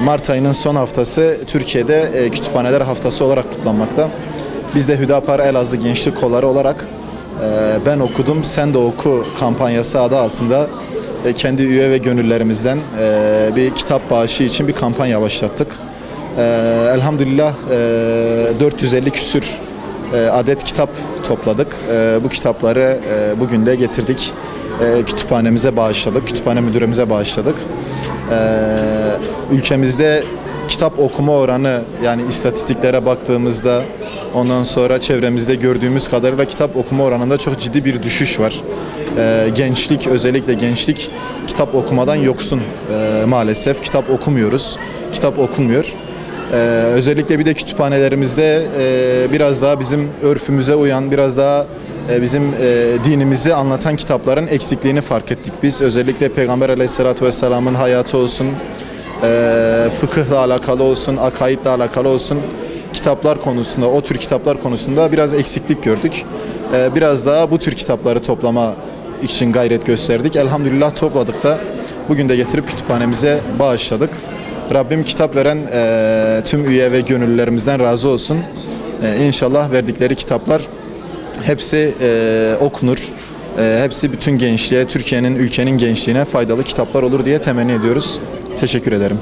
Mart ayının son haftası Türkiye'de Kütüphaneler Haftası olarak kutlanmakta. Biz de Hüdapar Elazığ Gençlik Kolları olarak Ben Okudum Sen de Oku kampanyası adı altında kendi üye ve gönüllerimizden bir kitap bağışı için bir kampanya başlattık. Elhamdülillah 450 küsür adet kitap topladık. Bu kitapları bugün de getirdik. Kütüphanemize bağışladık. Kütüphane müdürümüze bağışladık. Ülkemizde kitap okuma oranı, yani istatistiklere baktığımızda, ondan sonra çevremizde gördüğümüz kadarıyla kitap okuma oranında çok ciddi bir düşüş var. Gençlik, özellikle gençlik kitap okumadan yoksun maalesef. Kitap okumuyoruz, kitap okunmuyor. Özellikle bir de kütüphanelerimizde biraz daha bizim örfümüze uyan, biraz daha bizim dinimizi anlatan kitapların eksikliğini fark ettik biz. Özellikle Peygamber Aleyhisselatü Vesselam'ın hayatı olsun, fıkıhla alakalı olsun, akaidle alakalı olsun, kitaplar konusunda, o tür kitaplar konusunda biraz eksiklik gördük. Biraz daha bu tür kitapları toplama için gayret gösterdik. Elhamdülillah topladık da bugün de getirip kütüphanemize bağışladık. Rabbim kitap veren tüm üye ve gönüllülerimizden razı olsun. İnşallah verdikleri kitaplar hepsi okunur. Hepsi bütün gençliğe, Türkiye'nin, ülkenin gençliğine faydalı kitaplar olur diye temenni ediyoruz. Teşekkür ederim.